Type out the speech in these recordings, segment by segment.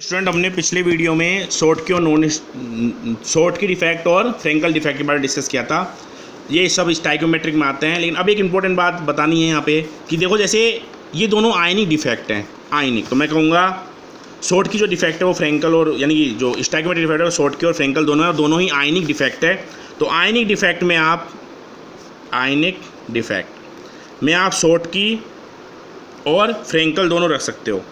Student, हमने पिछले video में शॉर्ट की और नॉन शॉर्ट की डिफेक्ट और फ्रेंकल डिफेक्ट के बारे में डिस्कस किया था। ये सब स्टाइकोमेट्रिक में आते हैं, लेकिन अब एक इंपॉर्टेंट बात बतानी है यहाँ पे कि देखो, जैसे ये दोनों आयनिक डिफेक्ट हैं। आयनिक तो मैं कहूँगा शॉर्ट की जो डिफेक्ट है वो फ्रेंकल और यानी कि जो स्टाइकोमेट्रिक डिफेक्ट है शॉर्ट की और फ्रेंकल दोनों है, दोनों ही आयनिक डिफेक्ट है। तो आयनिक डिफेक्ट में आप शॉर्ट की और फ्रेंकल दोनों रख सकते हो।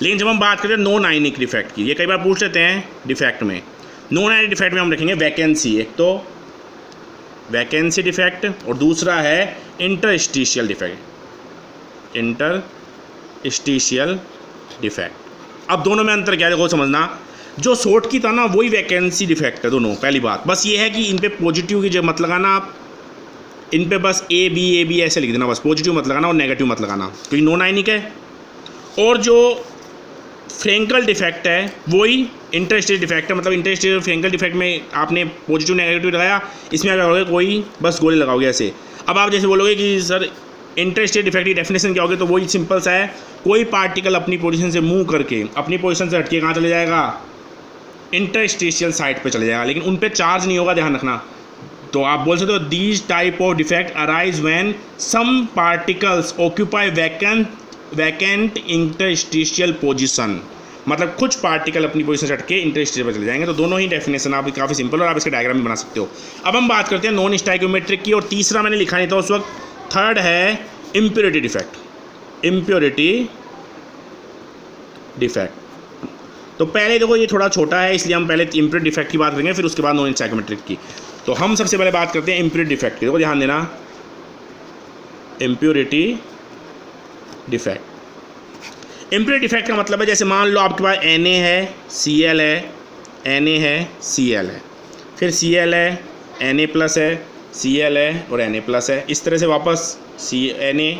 लेकिन जब हम बात करते हैं नॉन आयनिक डिफेक्ट की, ये कई बार पूछ लेते हैं डिफेक्ट में, नॉन आयनिक डिफेक्ट में हम रखेंगे वैकेंसी। एक तो वैकेंसी डिफेक्ट और दूसरा है इंटरस्टिशियल डिफेक्ट। अब दोनों में अंतर क्या है देखो समझना। जो शॉर्ट की था ना वही वैकेंसी डिफेक्ट है दोनों। पहली बात बस ये है कि इन पे पॉजिटिव की जब मत लगाना, आप इन पे बस ए बी ऐसे लिख देना, बस पॉजिटिव मत लगाना और नेगेटिव मत लगाना, क्योंकि नॉन आयनिक है। और जो फ्रेंकल डिफेक्ट है वही इंटरस्टिशियल डिफेक्ट है। मतलब इंटरस्टिशियल फ्रेंकल डिफेक्ट में आपने पॉजिटिव नेगेटिव लगाया, इसमें क्या करोगे, कोई बस गोले लगाओगे ऐसे। अब आप जैसे बोलोगे कि सर इंटरस्टिशियल डिफेक्ट की डेफिनेशन क्या होगी, तो वही सिंपल सा है, कोई पार्टिकल अपनी पोजीशन से मूव करके अपनी पोजीशन से हटके कहाँ चले जाएगा, इंटरस्टिशियल साइड पे चले जाएगा, लेकिन उन पर चार्ज नहीं होगा, ध्यान रखना। तो आप बोल सकते हो these type of defect arise when some particles occupy vacant interstitial position. मतलब कुछ पार्टिकल अपनी पोजीशन से हटके इंटरस्टिशियल पर चले जाएंगे। तो दोनों ही डेफिनेशन आप काफ़ी सिंपल और आप इसके डायग्राम भी बना सकते हो। अब हम बात करते हैं नॉन स्टाइकोमेट्रिक की, और तीसरा मैंने लिखा नहीं था उस वक्त, थर्ड है इम्प्योरिटी डिफेक्ट। तो पहले देखो ये थोड़ा छोटा है, इसलिए हम पहले इम्प्योरिटी डिफेक्ट की बात करेंगे, फिर उसके बाद नॉन स्टाइकोमेट्रिक की। तो हम सबसे पहले बात करते हैं इम्प्योरिटी डिफेक्ट की। देखो ध्यान देना, इम्प्योरिटी डिफेक्ट का मतलब है जैसे मान लो आपके पास Na है, Cl है, Na है, Cl है, फिर Cl है, Na प्लस है, Cl है और Na प्लस है। इस तरह से वापस Na,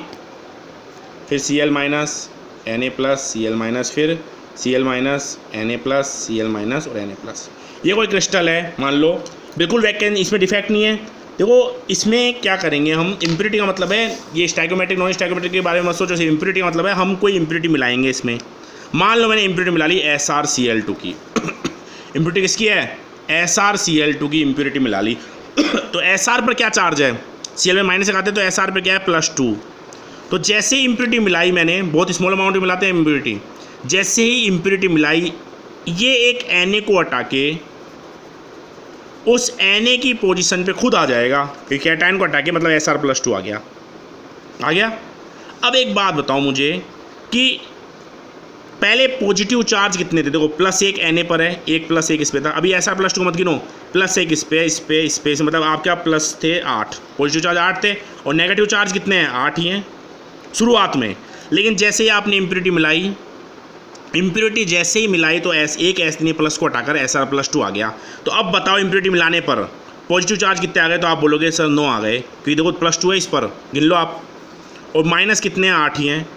फिर Cl minus, Na plus, Cl minus, फिर Cl minus, Na plus, Cl minus और Na प्लस। ये कोई क्रिस्टल है मान लो, बिल्कुल वैकेंट, इसमें डिफेक्ट नहीं है। देखो इसमें क्या करेंगे हम, इम्प्योरिटी का मतलब है, ये स्टाइकोमेट्रिक नॉन स्टाइकोमेट्रिक के बारे में मत सोचो, इम्प्योरिटी का मतलब है हम कोई इम्प्योरिटी मिलाएंगे इसमें। मान लो मैंने इम्प्योरिटी मिला ली SrCl2 की इम्प्योरिटी किसकी है, SrCl2 की इम्प्योरिटी मिला ली तो Sr पर क्या चार्ज है, Cl में माइनस लगाते हैं तो Sr पर क्या है, +2। तो जैसे ही इम्प्योरिटी मिलाई मैंने, बहुत स्मॉल अमाउंट में मिलाते हैं इम्प्योरिटी, जैसे ही इम्प्योरिटी मिलाई, ये एक Na को हटा के उस Na की पोजीशन पे खुद आ जाएगा, क्योंकि कैटायन को हटा के मतलब Sr+2 आ गया। अब एक बात बताओ मुझे कि पहले पॉजिटिव चार्ज कितने थे, देखो +1 Na पर है, 1 + 1 इस पे था। अभी Sr+2 मत गिनो, +1 इस पे मतलब आपके प्लस थे 8, पॉजिटिव चार्ज 8 थे और नेगेटिव चार्ज कितने हैं, 8 ही हैं शुरुआत में। लेकिन जैसे ही आपने इम्प्योरिटी जैसे ही मिलाई तो एक Na प्लस को हटाकर Sr+2 आ गया। तो अब बताओ इम्प्योरिटी मिलाने पर पॉजिटिव चार्ज कितने आ गए, तो आप बोलोगे सर 9 आ गए, क्योंकि देखो +2 है इस पर, गिन लो आप, और माइनस कितने हैं, 8 ही हैं।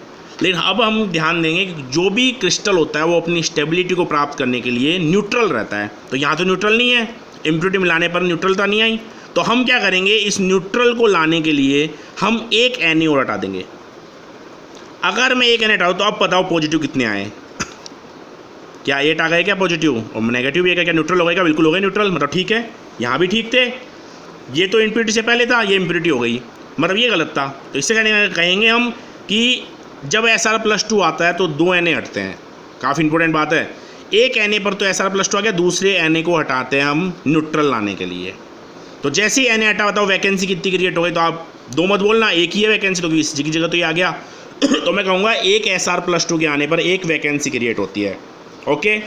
लेकिन अब हम ध्यान देंगे कि जो भी क्रिस्टल होता है वो अपनी स्टेबिलिटी को प्राप्त करने के लिए न्यूट्रल रहता है। तो यहाँ तो न्यूट्रल नहीं है, इम्प्योरिटी मिलाने पर न्यूट्रलता नहीं आई। तो हम क्या करेंगे, इस न्यूट्रल को लाने के लिए हम एक Na और हटा देंगे। अगर मैं एक Na हटाऊँ तो अब बताओ पॉजिटिव कितने आए, क्या 8 आ गए क्या पॉजिटिव, और नेगेटिव भी है क्या, न्यूट्रल हो गया, बिल्कुल हो गए न्यूट्रल, मतलब ठीक है। यहाँ भी ठीक थे, ये तो इम्प्योरिटी से पहले था, ये इम्प्योरिटी हो गई, मतलब ये गलत था। तो इससे कहेंगे हम कि जब Sr+2 आता है तो 2 Na हटते हैं। काफ़ी इंपॉर्टेंट बात है, एक Na पर तो Sr+2 आ गया, दूसरे Na को हटाते हैं हम न्यूट्रल लाने के लिए। तो जैसे ही Na हटा बताओ वैकेंसी कितनी क्रिएट हो गई, तो आप दो मत बोलना, एक ही है वैकेंसी, तो इस की जगह तो ये आ गया तो मैं कहूँगा एक Sr+2 के आने पर एक वैकेंसी क्रिएट होती है। ओके,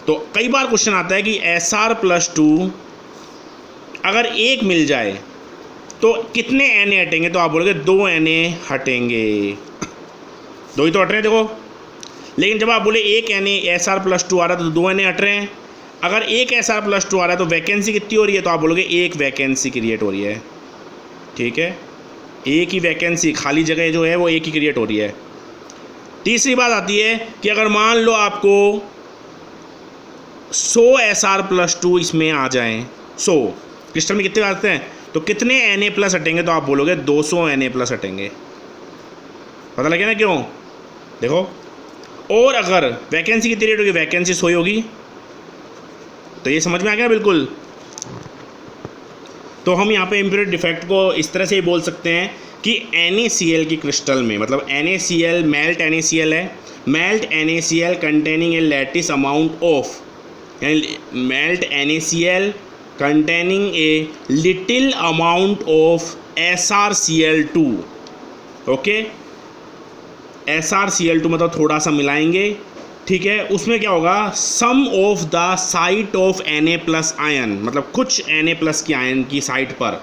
तो कई बार क्वेश्चन आता है कि Sr+2 अगर एक मिल जाए तो कितने Na हटेंगे, तो आप बोलोगे 2 Na हटेंगे, 2 ही तो हट रहे हैं देखो। लेकिन जब आप बोले एक Sr+2 आ रहा है तो 2 Na हट रहे हैं। अगर एक Sr+2 आ रहा है तो वैकेंसी कितनी हो रही है, तो आप बोलोगे एक वैकेंसी क्रिएट हो रही है। ठीक है, एक ही वैकेंसी, खाली जगह जो है वो एक ही क्रिएट हो रही है। तीसरी बात आती है कि अगर मान लो आपको 100 Sr+2 इसमें आ जाएं, 100 क्रिस्टल में कितने आते हैं, तो कितने Na+ हटेंगे, तो आप बोलोगे 200 Na+ हटेंगे। पता लगे ना क्यों, देखो और अगर वैकेंसी कितनी रेट होगी, वैकेंसी 100 होगी। तो ये समझ में आ गया बिल्कुल। तो हम यहाँ पे इम्प्योरिटी डिफेक्ट को इस तरह से ही बोल सकते हैं कि NaCl की क्रिस्टल में, मतलब NaCl मेल्ट NaCl है, melt NaCl containing A lattice amount of, melt NaCl containing a little amount of SrCl2। Okay, SrCl2 मतलब थोड़ा सा मिलाएंगे, ठीक है। उसमें क्या होगा, sum of the site of Na+ ion, मतलब कुछ Na+ की आयन की साइट पर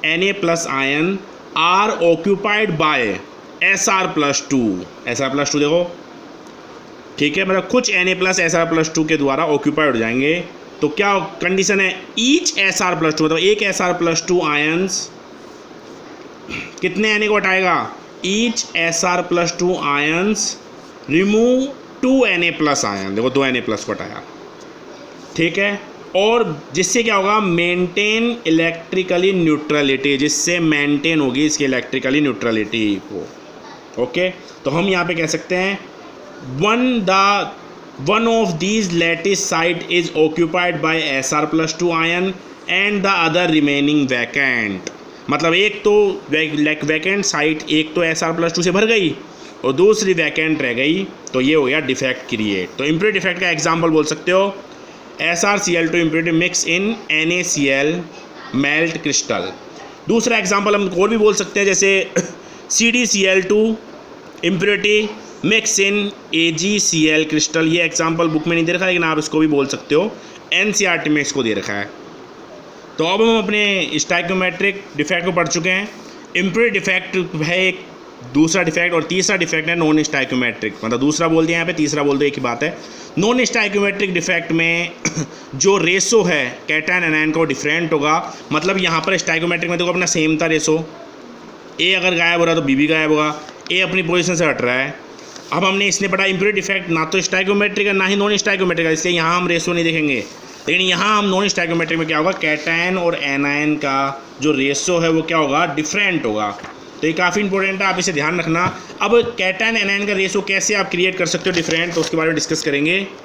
Na+ ion are occupied by Sr+2। Sr+2 देखो, ठीक है, मतलब कुछ Na+ Sr+2 के द्वारा ऑक्यूपाइड हो जाएंगे। तो क्या कंडीशन है, ईच Sr+2 मतलब एक Sr+2 आयन्स कितने Na को हटाएगा, each Sr+2 ions remove 2 Na+ ion, देखो 2 Na+ को हटाया, ठीक है। और जिससे क्या होगा, मेंटेन इलेक्ट्रिकली न्यूट्रलिटी, जिससे मेंटेन होगी इसकी इलेक्ट्रिकली न्यूट्रलिटी को। ओके, तो हम यहाँ पे कह सकते हैं one of these lattice site is occupied by Sr+2 ion and the other remaining vacant, मतलब एक तो वैकेंट साइट एक तो Sr+2 से भर गई और दूसरी वैकेंट रह गई, तो ये हो गया डिफेक्ट क्रिएट। तो इम्प्योरिटी डिफेक्ट का एग्जांपल बोल सकते हो SrCl2 impurity mix in NaCl melt crystal. दूसरा एग्जांपल हम और भी बोल सकते हैं, जैसे CdCl2 impurity mix in AgCl crystal. ये एग्जांपल बुक में नहीं दे रखा, लेकिन आप इसको भी बोल सकते हो, NCERT में इसको दे रखा है। तो अब हम अपने स्टाइक्योमेट्रिक डिफेक्ट को पढ़ चुके हैं। इम्प्योरिटी डिफेक्ट है एक, दूसरा डिफेक्ट, और तीसरा डिफेक्ट है नॉन स्टाइक्योमेट्रिक, मतलब दूसरा बोल दिया यहाँ पे, तीसरा बोल दो, एक ही बात है। नॉन स्टाइक्योमेट्रिक डिफेक्ट में जो रेशो है कैटायन एनायन का वो डिफरेंट होगा, मतलब यहाँ पर स्टाइक्योमेट्रिक में देखो अपना सेम था रेशो, ए अगर गायब हो रहा है तो बी भी गायब होगा, ए अपनी पोजीशन से हट रहा है। अब हमने इसने पढ़ा इम्प्योरिटी डिफेक्ट ना तो स्टाइक्योमेट्रिक है ना ही नॉन स्टाइक्योमेट्रिक है, इसलिए यहाँ हम रेशो नहीं देखेंगे, लेकिन यहाँ हम नॉन स्टाइक्योमेट्रिक में क्या होगा, कैटायन और एनायन का जो रेशो है वो क्या होगा, डिफरेंट होगा। तो ये काफ़ी इंपॉर्टेंट है, आप इसे ध्यान रखना। अब कैटायन एनायन का रेशो कैसे आप क्रिएट कर सकते हो डिफरेंट, तो उसके बारे में डिस्कस करेंगे।